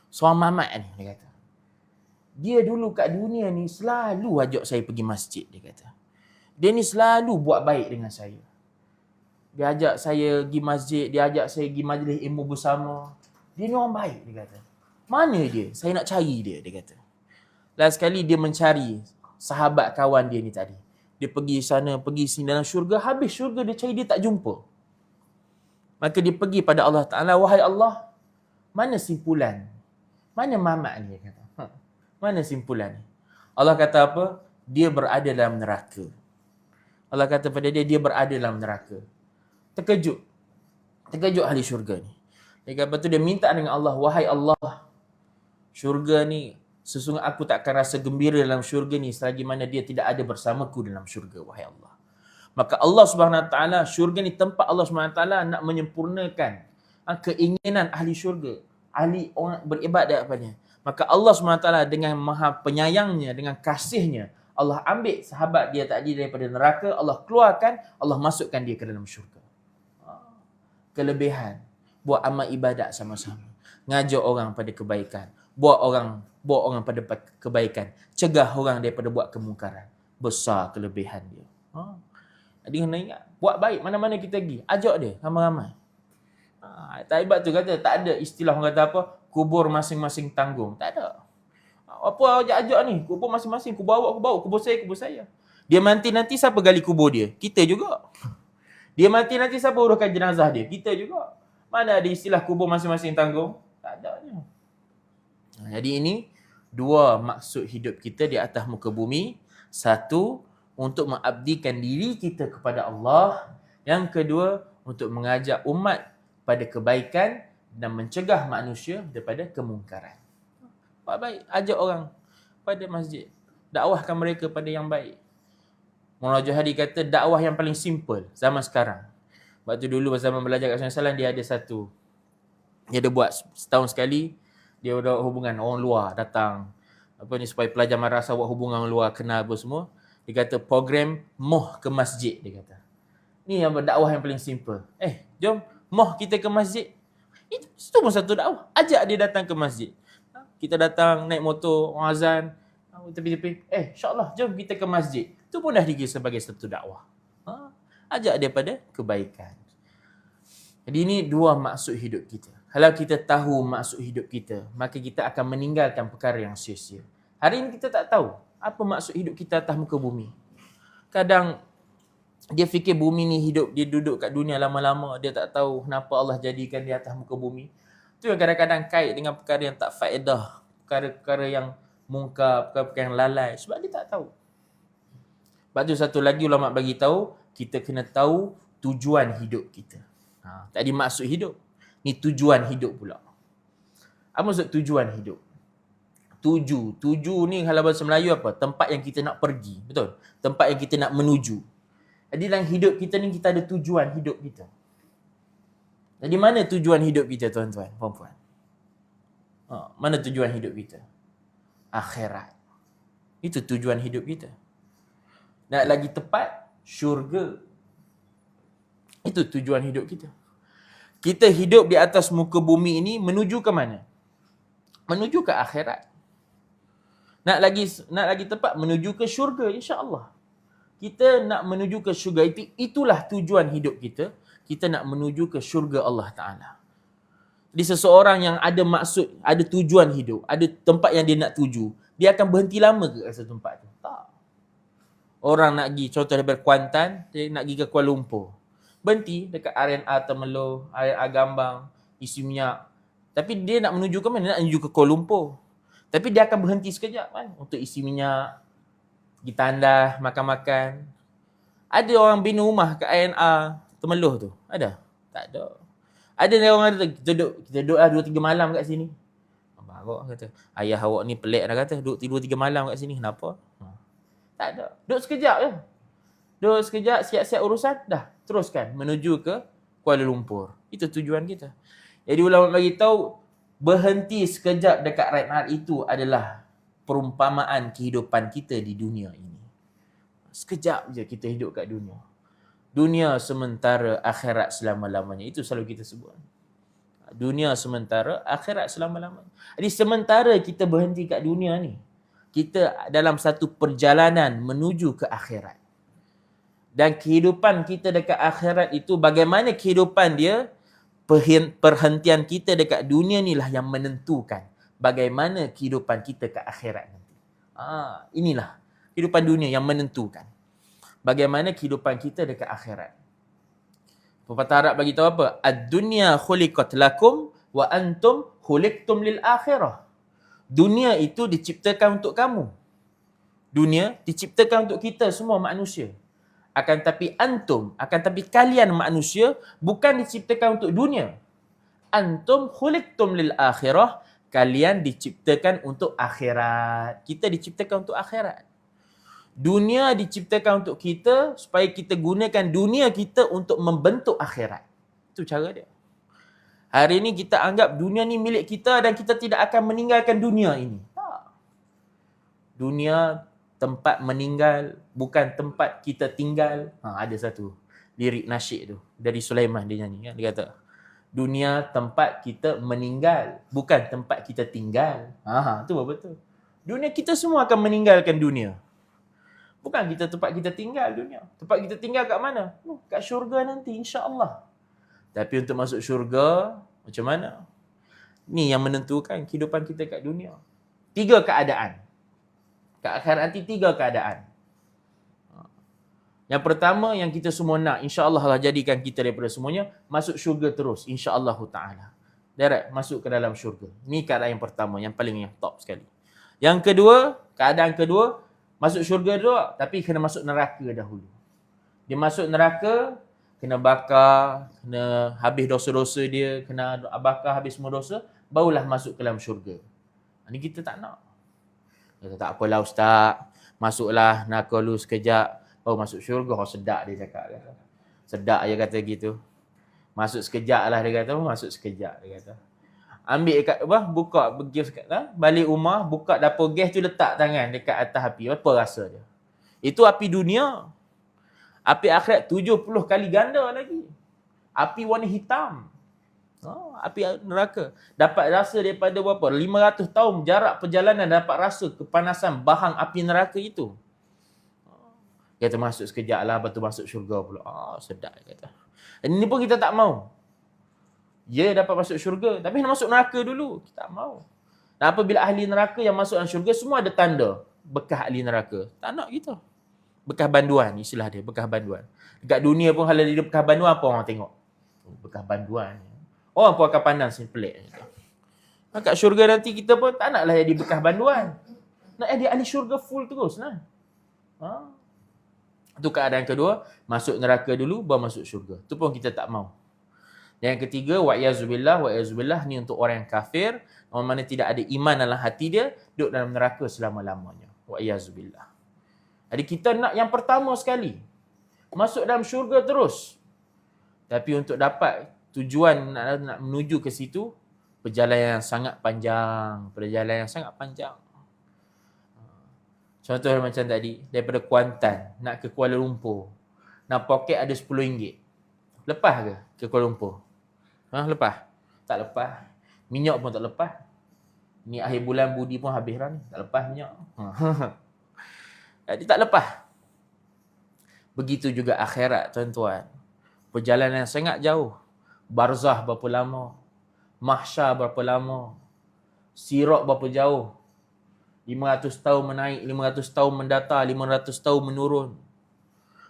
seorang mamat ni, dia kata. Dia dulu kat dunia ni selalu ajak saya pergi masjid, dia kata. Dia ni selalu buat baik dengan saya. Dia ajak saya pergi masjid, dia ajak saya pergi majlis ilmu bersama. Dia ni orang baik, dia kata. Mana dia? Saya nak cari dia, dia kata. Last sekali dia mencari sahabat kawan dia ni tadi. Dia pergi sana, pergi sini dalam syurga. Habis syurga dia cari, dia tak jumpa. Maka dia pergi pada Allah Ta'ala. Wahai Allah, mana simpulan? Mana mamat ni? Dia kata. Mana simpulan ni? Allah kata apa? Dia berada dalam neraka. Allah kata pada dia, dia berada dalam neraka. Terkejut. Terkejut ahli syurga ni. Dia kata, dia minta dengan Allah. Wahai Allah, syurga ni, sesungguhnya aku tak akan rasa gembira dalam syurga ni selagi mana dia tidak ada bersamaku dalam syurga, wahai Allah. Maka Allah Subhanahu Wa Taala, syurga ni tempat Allah Subhanahu Wa Taala nak menyempurnakan keinginan ahli syurga, ahli orang beribadat kepadanya. Maka Allah Subhanahu Wa Taala dengan maha penyayangnya, dengan kasihnya, Allah ambil sahabat dia tadi daripada neraka, Allah keluarkan, Allah masukkan dia ke dalam syurga. Kelebihan, buat amal ibadat sama-sama, ngajak orang pada kebaikan, buat orang pada kebaikan, cegah orang daripada buat kemungkaran. Besar kelebihan dia. Jadi kena ingat, buat baik mana-mana kita pergi, ajak dia ramai-ramai. Taibat tu kata tak ada istilah orang kata apa, kubur masing-masing tanggung. Tak ada. Apa ajak-ajak ni, kubur masing-masing, kubur awak aku bawa, kubur saya. Dia mati nanti siapa gali kubur dia? Kita juga. Dia mati nanti siapa uruskan jenazah dia? Kita juga. Mana ada istilah kubur masing-masing tanggung? Tak ada. Jadi ini dua maksud hidup kita di atas muka bumi. Satu, untuk mengabdikan diri kita kepada Allah. Yang kedua, untuk mengajak umat pada kebaikan dan mencegah manusia daripada kemungkaran. Buat baik, ajak orang pada masjid. Dakwahkan mereka pada yang baik. Maulana Johari kata dakwah yang paling simple zaman sekarang. Waktu dulu zaman belajar kat Rasulullah SAW, dia ada satu. Dia ada buat setahun sekali, dia ada hubungan orang luar datang. Apa ni, supaya pelajar madrasah buat hubungan orang luar, kenal apa semua. Dia kata program moh ke masjid, dia kata. Ni yang dakwah yang paling simple. Jom moh kita ke masjid. Itu pun satu dakwah. Ajak dia datang ke masjid. Kita datang naik motor, orang azan, tepi-tepi. InsyaAllah, jom kita ke masjid. Itu pun dah dikira sebagai satu dakwah. Ajak dia pada kebaikan. Jadi ini dua maksud hidup kita. Kalau kita tahu maksud hidup kita, maka kita akan meninggalkan perkara yang sia-sia. Hari ini kita tak tahu apa maksud hidup kita atas muka bumi. Kadang dia fikir bumi ni hidup, dia duduk kat dunia lama-lama, dia tak tahu kenapa Allah jadikan dia atas muka bumi. Itu yang kadang-kadang kait dengan perkara yang tak faedah, perkara-perkara yang mungkar, perkara-perkara yang lalai. Sebab dia tak tahu. Sebab tu satu lagi ulama bagi tahu, kita kena tahu tujuan hidup kita. Tadi maksud hidup. Ni tujuan hidup pula. Apa maksud tujuan hidup? Tuju ni kalau bahasa Melayu apa? Tempat yang kita nak pergi. Betul? Tempat yang kita nak menuju. Jadi dalam hidup kita ni kita ada tujuan hidup kita. Jadi mana tujuan hidup kita tuan-tuan, puan-puan? Mana tujuan hidup kita? Akhirat. Itu tujuan hidup kita. Nak lagi tepat, syurga. Itu tujuan hidup kita. Kita hidup di atas muka bumi ini menuju ke mana? Menuju ke akhirat. Nak lagi tepat, menuju ke syurga, insya-Allah. Kita nak menuju ke syurga, itulah tujuan hidup kita. Kita nak menuju ke syurga Allah Ta'ala. Jadi seseorang yang ada maksud, ada tujuan hidup, ada tempat yang dia nak tuju, dia akan berhenti lama ke kat satu tempat tu? Tak. Orang nak pergi, contoh daripada Kuantan, dia nak pergi ke Kuala Lumpur. Berhenti dekat RNA Temerloh, RNA Gambang, Isi Minyak. Tapi dia nak menuju ke mana? Nak menuju ke Kuala Lumpur. Tapi dia akan berhenti sekejap kan, untuk isi minyak, pergi tandas, makan-makan. Ada orang bina rumah kat RNA Temerloh tu? Ada? Tak ada. Ada orang kata, kita duduk lah 2-3 malam kat sini. Baru kata, ayah awak ni pelik dah kata, duduk 2-3 malam kat sini. Kenapa? Tak ada. Duduk sekejap je. Duduk sekejap, siap-siap urusan, dah. Teruskan menuju ke Kuala Lumpur. Itu tujuan kita. Jadi ulama bagi tahu, berhenti sekejap dekat RNA itu adalah perumpamaan kehidupan kita di dunia ini. Sekejap je kita hidup kat dunia. Dunia sementara, akhirat selama-lamanya. Itu selalu kita sebut. Dunia sementara, akhirat selama-lamanya. Jadi sementara kita berhenti kat dunia ni, kita dalam satu perjalanan menuju ke akhirat. Dan kehidupan kita dekat akhirat itu, bagaimana kehidupan dia, perhentian kita dekat dunia ni lah yang menentukan bagaimana kehidupan kita ke akhirat nanti. Inilah kehidupan dunia yang menentukan bagaimana kehidupan kita dekat akhirat. Pepatah Arab bagi tahu apa? Ad-dunya khuliqat lakum wa antum khuliqtum lil akhirah. Dunia itu diciptakan untuk kamu. Dunia diciptakan untuk kita semua manusia. Akan tapi kalian manusia bukan diciptakan untuk dunia. Antum khuliqtum lil akhirah. Kalian diciptakan untuk akhirat. Kita diciptakan untuk akhirat. Dunia diciptakan untuk kita supaya kita gunakan dunia kita untuk membentuk akhirat. Itu cara dia. Hari ini kita anggap dunia ni milik kita dan kita tidak akan meninggalkan dunia ini. Tak. Dunia tempat meninggal, bukan tempat kita tinggal. Ada satu lirik nasyid tu dari Sulaiman, dia nyanyi kan. Dia kata, dunia tempat kita meninggal, bukan tempat kita tinggal. Tu betul. Dunia kita semua akan meninggalkan dunia. Bukan kita tempat kita tinggal dunia. Tempat kita tinggal kat mana? Kat syurga nanti, insya-Allah. Tapi untuk masuk syurga, macam mana? Ni yang menentukan kehidupan kita kat dunia. 3 keadaan. Kat akhirat nanti 3 keadaan. Yang pertama yang kita semua nak, insya-Allah Allah jadikan kita daripada semuanya, masuk syurga terus, insya-Allah ta'ala. Direct masuk ke dalam syurga. Ni keadaan yang pertama, yang paling top sekali. Yang kedua, keadaan kedua, masuk syurga dulu, tapi kena masuk neraka dahulu. Dia masuk neraka, kena bakar, kena habis dosa-dosa dia, kena bakar habis semua dosa, barulah masuk ke dalam syurga. Ini kita tak nak. Kata, tak apalah ustaz, masuklah neraka dulu sekejap, baru masuk syurga. Sedap dia cakap. Sedap dia kata gitu. Masuk sekejap lah dia kata, masuk sekejap dia kata. Ambil dekat buka gas, balik rumah, buka dapur gas tu, letak tangan dekat atas api. Apa rasa dia? Itu api dunia. Api akhirat 70 kali ganda lagi. Api warna hitam. Api neraka. Dapat rasa daripada berapa? 500 tahun jarak perjalanan dapat rasa kepanasan bahang api neraka itu. Kata masuk sekejap lah, lepas tu masuk syurga pula. Sedap kata. Dan ini pun kita tak mau. Ya, dapat masuk syurga, tapi nak masuk neraka dulu. Kita tak mau. Dan apabila ahli neraka yang masuk dalam syurga, semua ada tanda bekas ahli neraka. Tak nak kita. Bekas banduan, istilah dia, bekas banduan. Dekat dunia pun kalau dia bekas banduan, apa orang tengok? Bekas banduan. Orang pun akan pandang sini pelik. Kat syurga nanti kita pun tak naklah jadi bekas banduan. Nak jadi ahli syurga full terus lah. Itu keadaan kedua, masuk neraka dulu, baru masuk syurga. Itu pun kita tak mau. Dan yang ketiga, wa'iyyazubillah, ni untuk orang yang kafir, orang mana tidak ada iman dalam hati dia, duduk dalam neraka selama-lamanya. Wa'iyyazubillah. Jadi kita nak yang pertama sekali, masuk dalam syurga terus. Tapi untuk dapat tujuan nak menuju ke situ, perjalanan yang sangat panjang. Contoh macam tadi, daripada Kuantan nak ke Kuala Lumpur, nak poket ada RM10. Lepas ke Kuala Lumpur? Lepas? Tak lepas. Minyak pun tak lepas. Ni akhir bulan budi pun habis dah ni. Tak lepas minyak. Jadi tak lepas. Begitu juga akhirat, tuan-tuan. Perjalanan yang sangat jauh. Barzah berapa lama? Mahsyar berapa lama? Sirat berapa jauh? 500 tahun menaik, 500 tahun mendatar, 500 tahun menurun.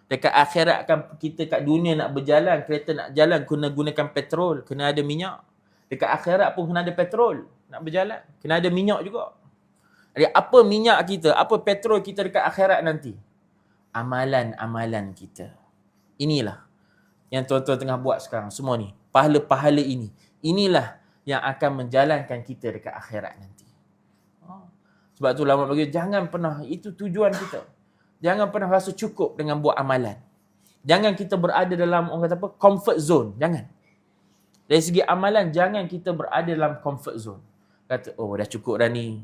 Dekat akhirat kan kita kat dunia nak berjalan, kereta nak jalan kena gunakan petrol, kena ada minyak. Dekat akhirat pun kena ada petrol nak berjalan, kena ada minyak juga. Jadi apa minyak kita, apa petrol kita dekat akhirat nanti? Amalan-amalan kita. Inilah yang tuan-tuan tengah buat sekarang semua ni. Pahala-pahala ini. Inilah yang akan menjalankan kita dekat akhirat nanti. Sebab tu ulama bagi jangan pernah, itu tujuan kita. Jangan pernah rasa cukup dengan buat amalan. Jangan kita berada dalam, orang kata apa, comfort zone. Jangan. Dari segi amalan, jangan kita berada dalam comfort zone. Kata, oh dah cukup dah ni.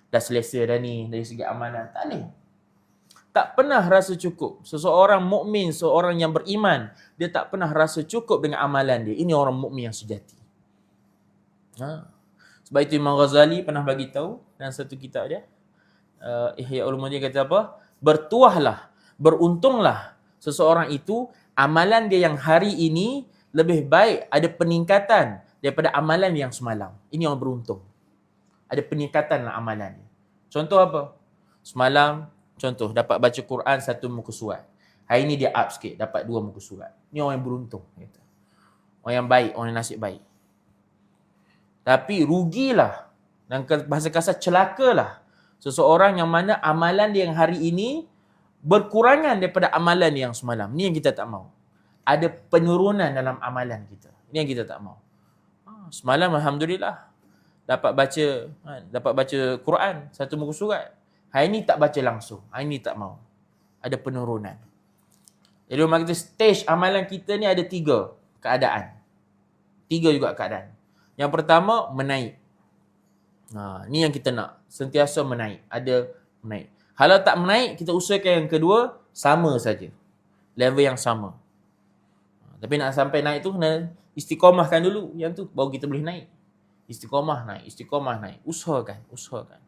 Dah selesa dah ni dari segi amalan. Tak boleh. Tak pernah rasa cukup. Seseorang mukmin, seorang yang beriman, dia tak pernah rasa cukup dengan amalan dia. Ini orang mukmin yang sejati. Sebab itu Imam Ghazali pernah bagi tahu dalam satu kitab dia, Ihya Ulumuddin, kata apa? Bertuahlah, beruntunglah seseorang itu, amalan dia yang hari ini lebih baik, ada peningkatan daripada amalan yang semalam. Ini orang beruntung. Ada peningkatan lah amalan dia. Contoh apa? Semalam, contoh, dapat baca Quran 1 muka surat. Hari ini dia up sikit, dapat 2 muka surat. Ini orang yang beruntung. Orang yang baik, orang yang nasib baik. Tapi rugilah, dan bahasa kasar celakalah seseorang yang mana amalan dia yang hari ini berkurangan daripada amalan yang semalam. Ni yang kita tak mau. Ada penurunan dalam amalan kita. Ni yang kita tak mau. Semalam alhamdulillah dapat baca Quran 1 muka surat. Hari ni tak baca langsung. Hari ni tak mau. Ada penurunan. Jadi memang kita stage amalan kita ni ada 3 keadaan. 3 juga keadaan. Yang pertama, menaik. Ni yang kita nak. Sentiasa menaik. Ada menaik. Kalau tak menaik, kita usahakan yang kedua, sama saja. Level yang sama. Tapi nak sampai naik tu, kena istiqamahkan dulu. Yang tu, baru kita boleh naik. Istiqamah naik. Usahakan.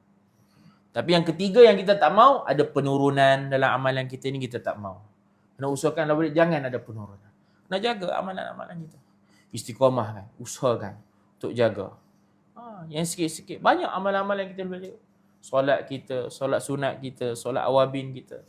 Tapi yang ketiga yang kita tak mau, ada penurunan dalam amalan kita ni, kita tak mau. Kena usahakan, jangan ada penurunan. Kena jaga amalan-amalan kita. Istiqamahkan, usahakan untuk jaga. Yang sikit-sikit. Banyak amalan-amalan kita boleh jaga. Solat kita, solat sunat kita, solat awabin kita,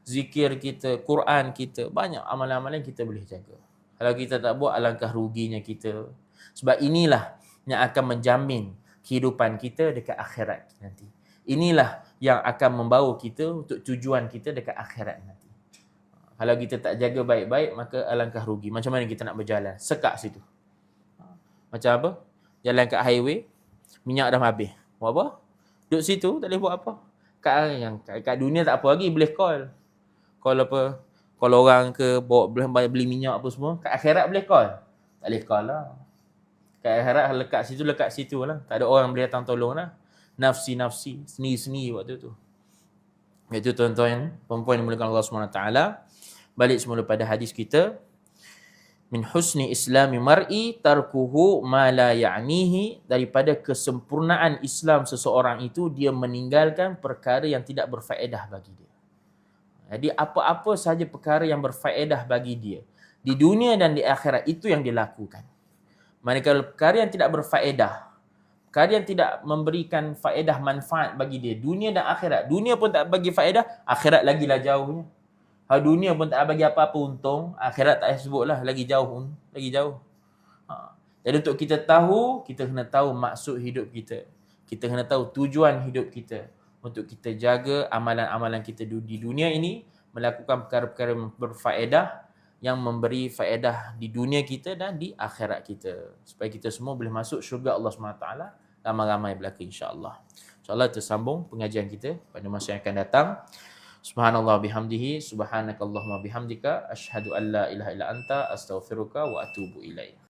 zikir kita, Quran kita. Banyak amalan-amalan kita boleh jaga. Kalau kita tak buat, alangkah ruginya kita. Sebab inilah yang akan menjamin kehidupan kita dekat akhirat nanti. Inilah yang akan membawa kita untuk tujuan kita dekat akhirat nanti. Kalau kita tak jaga baik-baik, maka alangkah rugi. Macam mana kita nak berjalan? Sekak situ. Macam apa? Jalan kat highway, minyak dah habis. Buat apa? Duduk situ, tak boleh buat apa. Kat dunia tak apa lagi, boleh call. Call apa? Call orang ke, bawa beli minyak apa semua. Kat akhirat boleh call? Tak boleh call lah. Kat akhirat lekat situ lah. Tak ada orang boleh datang tolong lah. Nafsi, sendiri-sendiri waktu tu. Iaitu tuan-tuan, perempuan yang dimuliakan Allah SWT. Balik semula pada hadis kita. Min husni islami mar'i tarkuhu ma la ya'nihi, daripada kesempurnaan Islam seseorang itu dia meninggalkan perkara yang tidak berfaedah bagi dia. Jadi apa-apa sahaja perkara yang berfaedah bagi dia di dunia dan di akhirat, itu yang dia lakukan. Manakala perkara yang tidak berfaedah, perkara yang tidak memberikan faedah manfaat bagi dia dunia dan akhirat, dunia pun tak bagi faedah, akhirat lagilah jauhnya. Kalau dunia pun tak bagi apa-apa untung, akhirat tak sebutlah, lagi jauh. Jadi untuk kita tahu, kita kena tahu maksud hidup kita. Kita kena tahu tujuan hidup kita. Untuk kita jaga amalan-amalan kita di dunia ini, melakukan perkara-perkara yang berfaedah, yang memberi faedah di dunia kita dan di akhirat kita. Supaya kita semua boleh masuk syurga Allah SWT ramai-ramai belaka insya-Allah. InsyaAllah tersambung pengajian kita pada masa yang akan datang. Subhanallah bihamdihi, subhanakallahumma bihamdika, asyhadu an la ilaha illa anta, astaghfiruka wa atubu ilaik.